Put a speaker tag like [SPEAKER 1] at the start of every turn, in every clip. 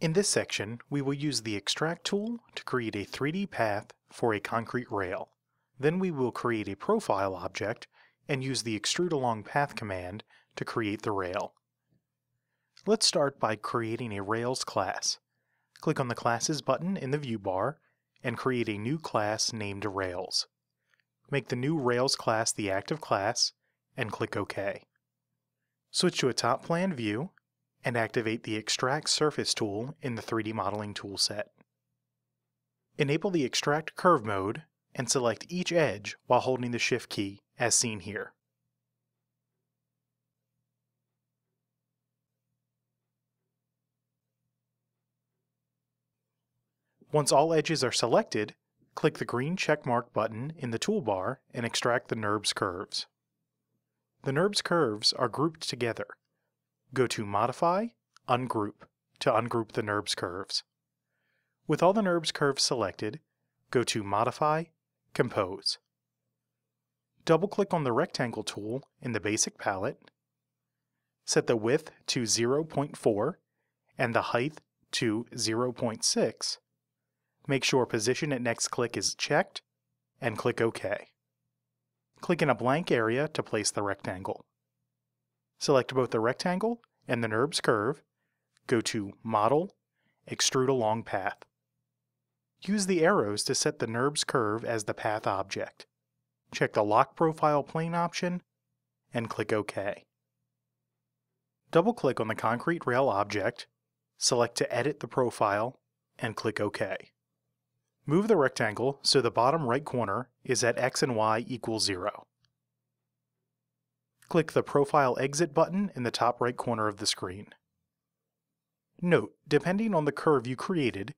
[SPEAKER 1] In this section, we will use the Extract tool to create a 3D path for a concrete rail. Then we will create a profile object and use the Extrude Along Path command to create the rail. Let's start by creating a Rails class. Click on the Classes button in the view bar and create a new class named Rails. Make the new Rails class the active class and click OK. Switch to a top plan view and activate the Extract Surface tool in the 3D Modeling toolset. Enable the Extract Curve mode and select each edge while holding the Shift key, as seen here. Once all edges are selected, click the green checkmark button in the toolbar and extract the NURBS curves. The NURBS curves are grouped together. Go to Modify, Ungroup to ungroup the NURBS curves. With all the NURBS curves selected, go to Modify, Compose. Double-click on the Rectangle tool in the Basic palette. Set the width to 0.4 and the height to 0.6. Make sure Position at Next Click is checked, and click OK. Click in a blank area to place the rectangle. Select both the rectangle and the NURBS curve. Go to Model, Extrude Along Path. Use the arrows to set the NURBS curve as the path object. Check the Lock Profile Plane option, and click OK. Double-click on the concrete rail object, select to edit the profile, and click OK. Move the rectangle so the bottom right corner is at x and y equals 0. Click the Profile Exit button in the top right corner of the screen. Note, depending on the curve you created,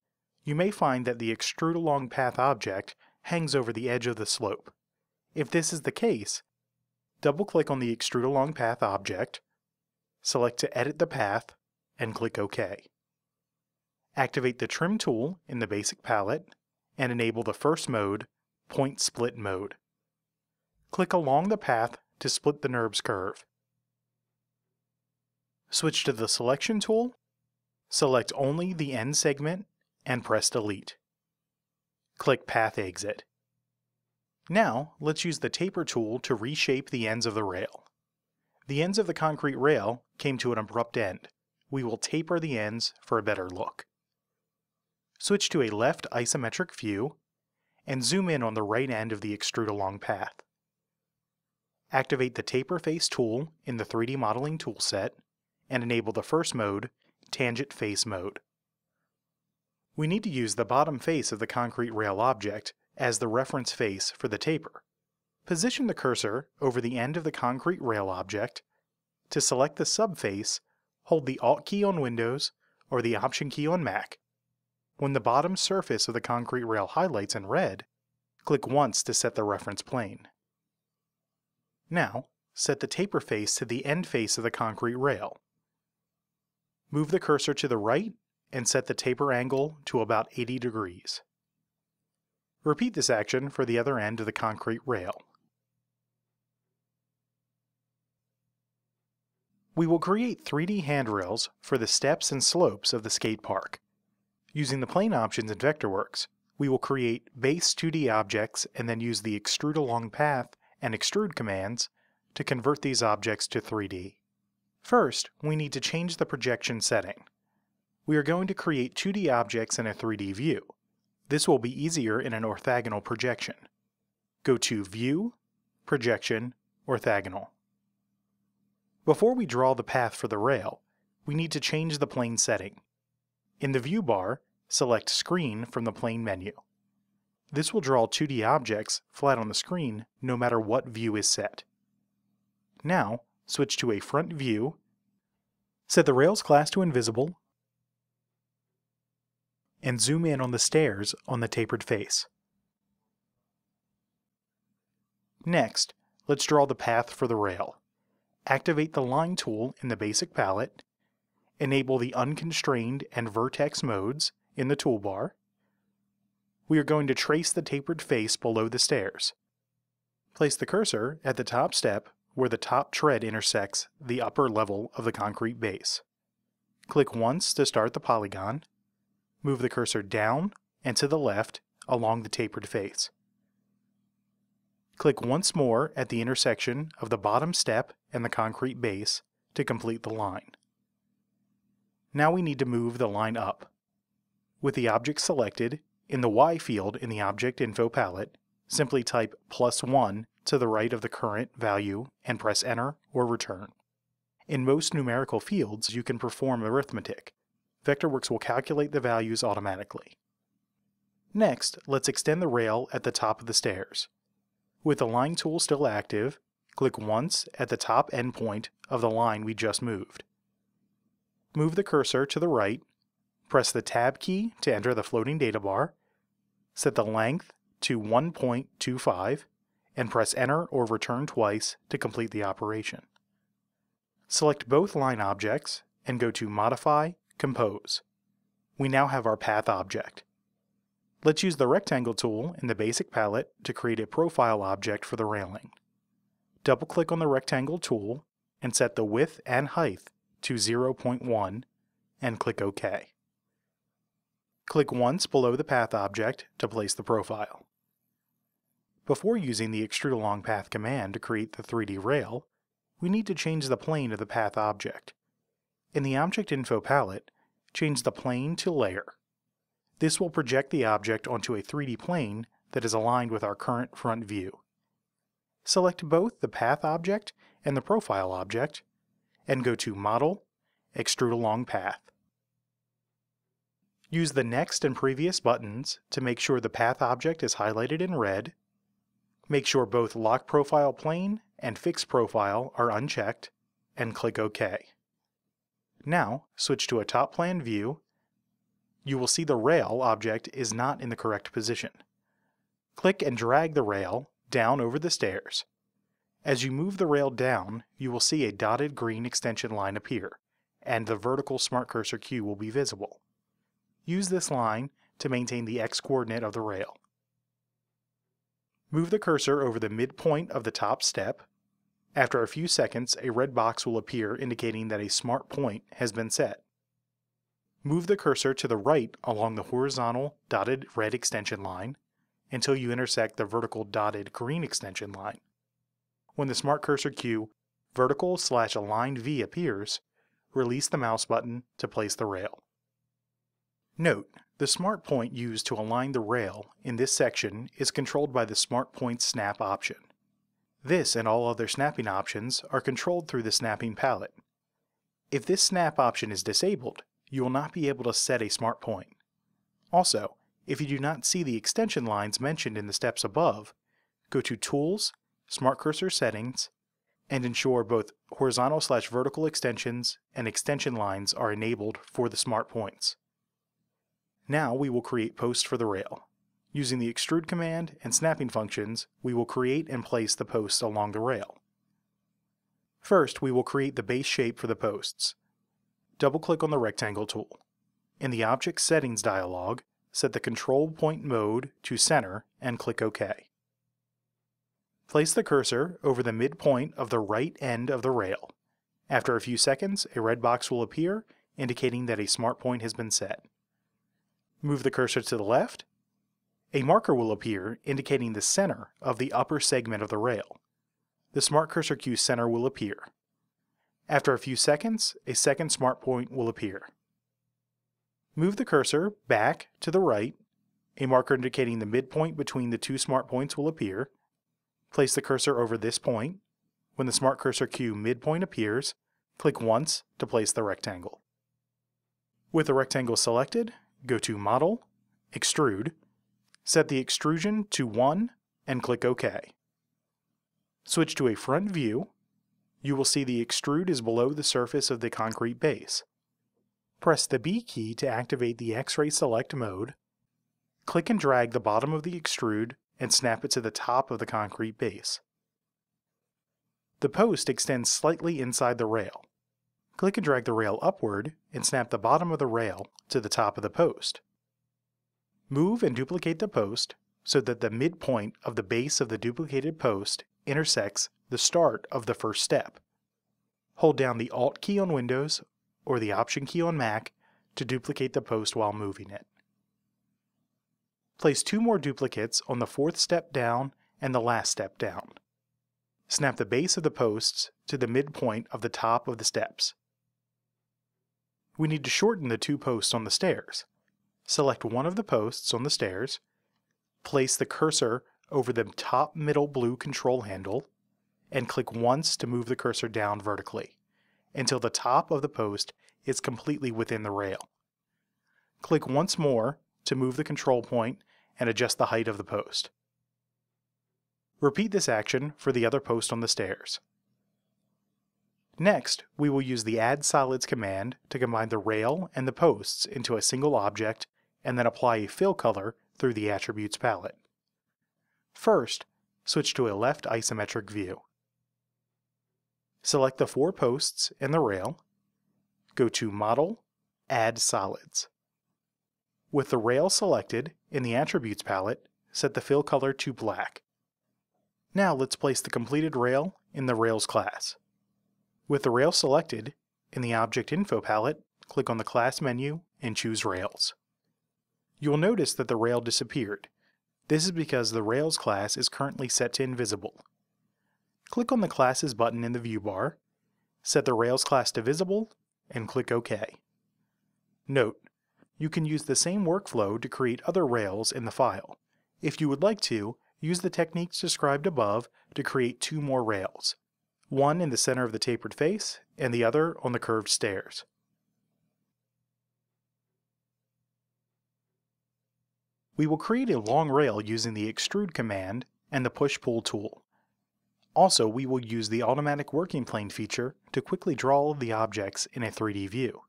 [SPEAKER 1] you may find that the Extrude Along Path object hangs over the edge of the slope. If this is the case, double-click on the Extrude Along Path object, select to edit the path, and click OK. Activate the Trim tool in the Basic palette and enable the first mode, Point Split mode. Click along the path to split the NURBS curve. Switch to the Selection tool, select only the end segment, and press Delete. Click Path Exit. Now, let's use the Taper tool to reshape the ends of the rail. The ends of the concrete rail came to an abrupt end. We will taper the ends for a better look. Switch to a left isometric view and zoom in on the right end of the Extrude Along Path. Activate the Taper Face tool in the 3D Modeling toolset and enable the first mode, Tangent Face mode. We need to use the bottom face of the concrete rail object as the reference face for the taper. Position the cursor over the end of the concrete rail object. To select the subface, hold the Alt key on Windows or the Option key on Mac. When the bottom surface of the concrete rail highlights in red, click once to set the reference plane. Now, set the taper face to the end face of the concrete rail. Move the cursor to the right and set the taper angle to about 80 degrees. Repeat this action for the other end of the concrete rail. We will create 3D handrails for the steps and slopes of the skate park. Using the plane options in Vectorworks, we will create base 2D objects and then use the Extrude Along Path and Extrude commands to convert these objects to 3D. First, we need to change the projection setting. We are going to create 2D objects in a 3D view. This will be easier in an orthogonal projection. Go to View, Projection, Orthogonal. Before we draw the path for the rail, we need to change the plane setting. In the view bar, select Screen from the plane menu. This will draw 2D objects flat on the screen no matter what view is set. Now, switch to a front view, set the Rails class to invisible, and zoom in on the stairs on the tapered face. Next, let's draw the path for the rail. Activate the Line tool in the Basic palette, enable the Unconstrained and Vertex modes in the toolbar. We are going to trace the tapered face below the stairs. Place the cursor at the top step where the top tread intersects the upper level of the concrete base. Click once to start the polygon. Move the cursor down and to the left along the tapered face. Click once more at the intersection of the bottom step and the concrete base to complete the line. Now we need to move the line up. With the object selected, in the Y field in the Object Info palette, simply type +1 to the right of the current value and press Enter or Return. In most numerical fields, you can perform arithmetic. Vectorworks will calculate the values automatically. Next, let's extend the rail at the top of the stairs. With the line tool still active, click once at the top endpoint of the line we just moved. Move the cursor to the right, press the Tab key to enter the floating data bar, set the length to 1.25, and press Enter or Return twice to complete the operation. Select both line objects and go to Modify, Compose. We now have our path object. Let's use the Rectangle tool in the Basic palette to create a profile object for the railing. Double-click on the Rectangle tool and set the width and height to 0.1 and click OK. Click once below the path object to place the profile. Before using the Extrude Along Path command to create the 3D rail, we need to change the plane of the path object. In the Object Info palette, change the plane to Layer. This will project the object onto a 3D plane that is aligned with our current front view. Select both the path object and the profile object, and go to Model, Extrude Along Path. Use the Next and Previous buttons to make sure the path object is highlighted in red. Make sure both Lock Profile Plane and Fix Profile are unchecked, and click OK. Now, switch to a top plan view. You will see the rail object is not in the correct position. Click and drag the rail down over the stairs. As you move the rail down, you will see a dotted green extension line appear, and the vertical Smart Cursor cue will be visible. Use this line to maintain the x-coordinate of the rail. Move the cursor over the midpoint of the top step. After a few seconds, a red box will appear indicating that a smart point has been set. Move the cursor to the right along the horizontal dotted red extension line until you intersect the vertical dotted green extension line. When the Smart Cursor cue vertical/aligned V appears, release the mouse button to place the rail. Note, the smart point used to align the rail in this section is controlled by the Smart Point Snap option. This and all other snapping options are controlled through the Snapping palette. If this snap option is disabled, you will not be able to set a smart point. Also, if you do not see the extension lines mentioned in the steps above, go to Tools, Smart Cursor Settings, and ensure both horizontal/vertical extensions and extension lines are enabled for the smart points. Now we will create posts for the rail. Using the Extrude command and snapping functions, we will create and place the posts along the rail. First, we will create the base shape for the posts. Double-click on the Rectangle tool. In the Object Settings dialog, set the Control Point Mode to Center and click OK. Place the cursor over the midpoint of the right end of the rail. After a few seconds, a red box will appear, indicating that a smart point has been set. Move the cursor to the left. A marker will appear, indicating the center of the upper segment of the rail. The Smart Cursor cue center will appear. After a few seconds, a second smart point will appear. Move the cursor back to the right. A marker indicating the midpoint between the two smart points will appear. Place the cursor over this point. When the Smart Cursor cue midpoint appears, click once to place the rectangle. With the rectangle selected, go to Model, Extrude, set the extrusion to 1 and click OK. Switch to a front view. You will see the extrude is below the surface of the concrete base. Press the B key to activate the X-ray select mode. Click and drag the bottom of the extrude and snap it to the top of the concrete base. The post extends slightly inside the rail. Click and drag the rail upward and snap the bottom of the rail to the top of the post. Move and duplicate the post so that the midpoint of the base of the duplicated post intersects the start of the first step. Hold down the Alt key on Windows or the Option key on Mac to duplicate the post while moving it. Place 2 more duplicates on the 4th step down and the last step down. Snap the base of the posts to the midpoint of the top of the steps. We need to shorten the 2 posts on the stairs. Select one of the posts on the stairs, place the cursor over the top middle blue control handle, and click once to move the cursor down vertically, until the top of the post is completely within the rail. Click once more to move the control point and adjust the height of the post. Repeat this action for the other post on the stairs. Next, we will use the Add Solids command to combine the rail and the posts into a single object and then apply a fill color through the Attributes palette. First, switch to a left isometric view. Select the 4 posts and the rail. Go to Model, Add Solids. With the rail selected in the Attributes palette, set the fill color to black. Now let's place the completed rail in the Rails class. With the rail selected, in the Object Info palette, click on the Class menu and choose Rails. You will notice that the rail disappeared. This is because the Rails class is currently set to invisible. Click on the Classes button in the view bar, set the Rails class to visible, and click OK. Note, you can use the same workflow to create other rails in the file. If you would like to, use the techniques described above to create 2 more rails, one in the center of the tapered face and the other on the curved stairs. We will create a long rail using the Extrude command and the Push-Pull tool. Also, we will use the Automatic Working Plane feature to quickly draw the objects in a 3D view.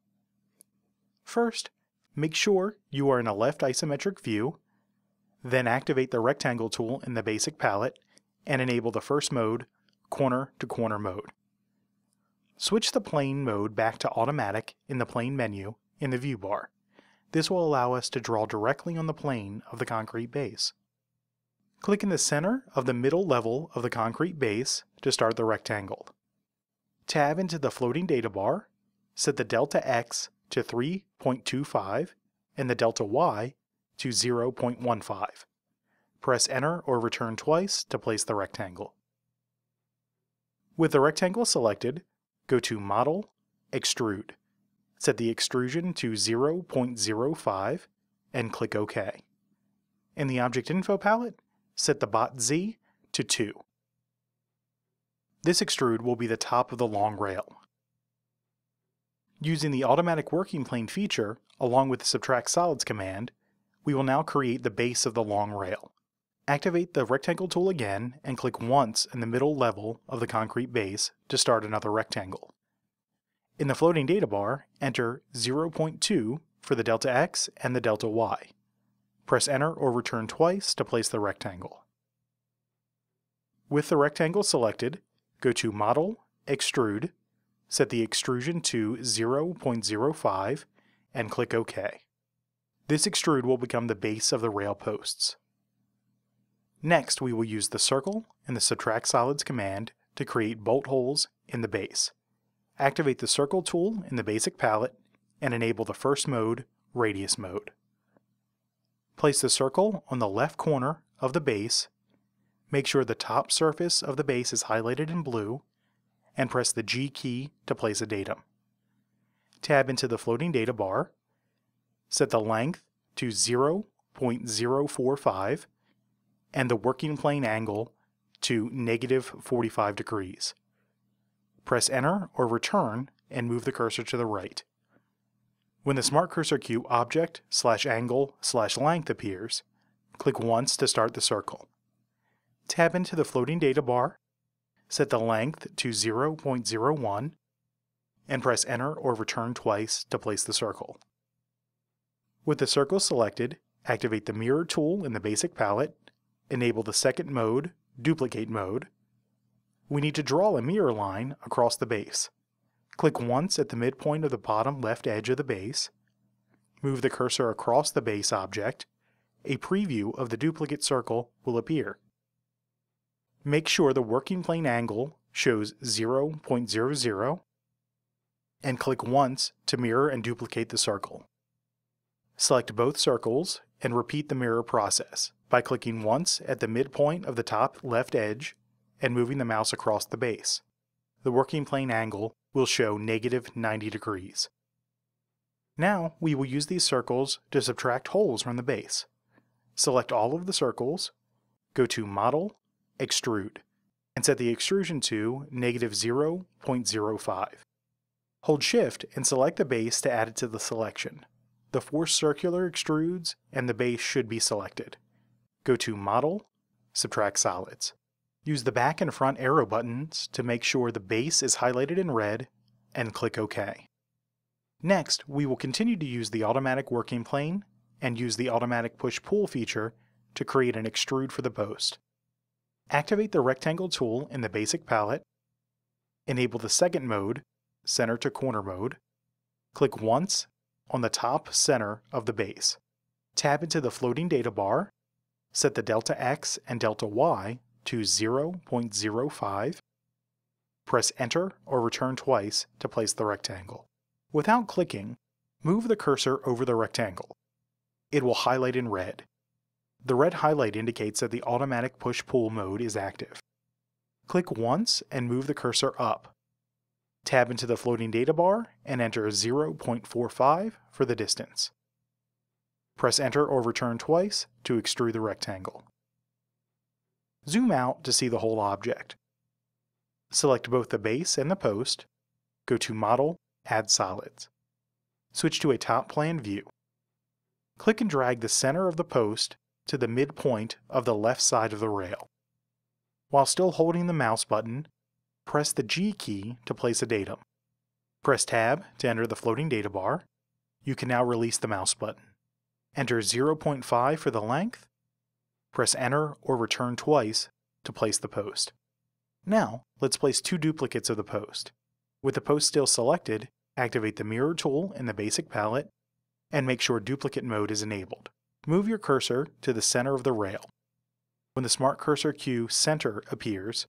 [SPEAKER 1] First, make sure you are in a left isometric view, then activate the Rectangle tool in the Basic palette and enable the first mode, Corner to Corner mode. Switch the Plane mode back to Automatic in the Plane menu in the view bar. This will allow us to draw directly on the plane of the concrete base. Click in the center of the middle level of the concrete base to start the rectangle. Tab into the floating data bar, set the delta x to 3.25 and the delta y to 0.15. Press Enter or return twice to place the rectangle. With the rectangle selected, go to Model, Extrude. Set the extrusion to 0.05 and click OK. In the Object Info palette, set the Bot Z to 2. This extrude will be the top of the long rail. Using the Automatic Working Plane feature, along with the Subtract Solids command, we will now create the base of the long rail. Activate the Rectangle tool again and click once in the middle level of the concrete base to start another rectangle. In the floating data bar, enter 0.2 for the delta x and the delta y. Press Enter or return twice to place the rectangle. With the rectangle selected, go to Model, Extrude, set the extrusion to 0.05 and click OK. This extrude will become the base of the rail posts. Next, we will use the Circle and the Subtract Solids command to create bolt holes in the base. Activate the Circle tool in the Basic palette and enable the first mode, Radius mode. Place the circle on the left corner of the base, make sure the top surface of the base is highlighted in blue, and press the G key to place a datum. Tab into the floating data bar, set the length to 0.045 and the working plane angle to -45 degrees. Press Enter or Return and move the cursor to the right. When the Smart Cursor Cue object/angle/length appears, click once to start the circle. Tab into the floating data bar, set the length to 0.01, and press Enter or Return twice to place the circle. With the circle selected, activate the Mirror tool in the Basic palette, enable the second mode, Duplicate mode. We need to draw a mirror line across the base. Click once at the midpoint of the bottom left edge of the base. Move the cursor across the base object. A preview of the duplicate circle will appear. Make sure the working plane angle shows 0.00. and click once to mirror and duplicate the circle. Select both circles and repeat the mirror process by clicking once at the midpoint of the top left edge and moving the mouse across the base. The working plane angle will show -90 degrees. Now we will use these circles to subtract holes from the base. Select all of the circles, go to Model, Extrude, and set the extrusion to -0.05. Hold Shift and select the base to add it to the selection. The 4 circular extrudes and the base should be selected. Go to Model, Subtract Solids. Use the back and front arrow buttons to make sure the base is highlighted in red and click OK. Next, we will continue to use the automatic working plane and use the automatic push-pull feature to create an extrude for the post. Activate the rectangle tool in the basic palette, enable the second mode, center to corner mode, click once on the top center of the base. Tab into the floating data bar, set the delta X and delta Y to 0.05, press Enter or return twice to place the rectangle. Without clicking, move the cursor over the rectangle. It will highlight in red. The red highlight indicates that the automatic push-pull mode is active. Click once and move the cursor up. Tab into the floating data bar and enter 0.45 for the distance. Press Enter or return twice to extrude the rectangle. Zoom out to see the whole object. Select both the base and the post. Go to Model, Add Solids. Switch to a top plan view. Click and drag the center of the post to the midpoint of the left side of the rail. While still holding the mouse button, press the G key to place a datum. Press Tab to enter the floating data bar. You can now release the mouse button. Enter 0.5 for the length. Press Enter or return twice to place the post. Now, let's place 2 duplicates of the post. With the post still selected, activate the mirror tool in the basic palette and make sure duplicate mode is enabled. Move your cursor to the center of the rail. When the Smart Cursor cue Center appears,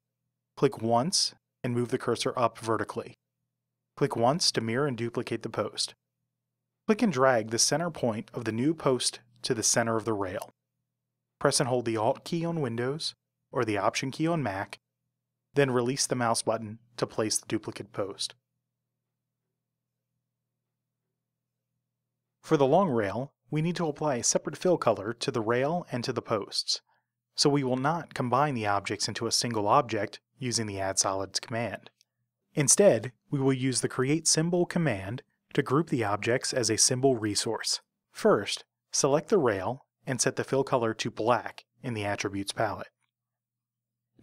[SPEAKER 1] click once and move the cursor up vertically. Click once to mirror and duplicate the post. Click and drag the center point of the new post to the center of the rail. Press and hold the Alt key on Windows or the Option key on Mac, then release the mouse button to place the duplicate post. For the long rail, we need to apply a separate fill color to the rail and to the posts, so we will not combine the objects into a single object using the Add Solids command. Instead, we will use the Create Symbol command to group the objects as a symbol resource. First, select the rail and set the fill color to black in the Attributes palette.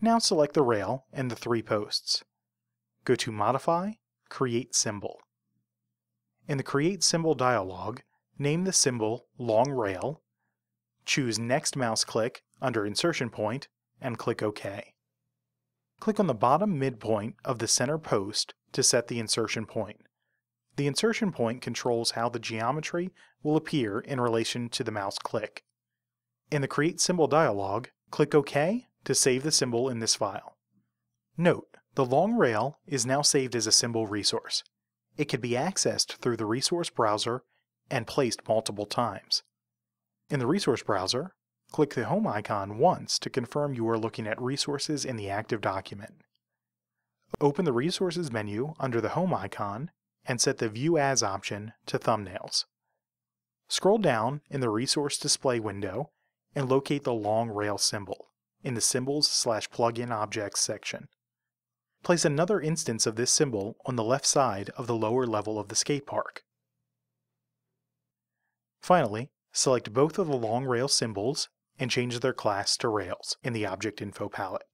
[SPEAKER 1] Now select the rail and the 3 posts. Go to Modify, Create Symbol. In the Create Symbol dialog, name the symbol Long Rail, choose Next mouse click under Insertion Point, and click OK. Click on the bottom midpoint of the center post to set the insertion point. The insertion point controls how the geometry will appear in relation to the mouse click. In the Create Symbol dialog, click OK to save the symbol in this file. Note, the long rail is now saved as a symbol resource. It can be accessed through the resource browser and placed multiple times. In the resource browser, click the home icon once to confirm you are looking at resources in the active document. Open the Resources menu under the home icon and set the View As option to Thumbnails. Scroll down in the Resource Display window and locate the long rail symbol in the Symbols/Plugin Objects section. Place another instance of this symbol on the left side of the lower level of the skate park. Finally, select both of the long rail symbols and change their class to rails in the Object Info palette.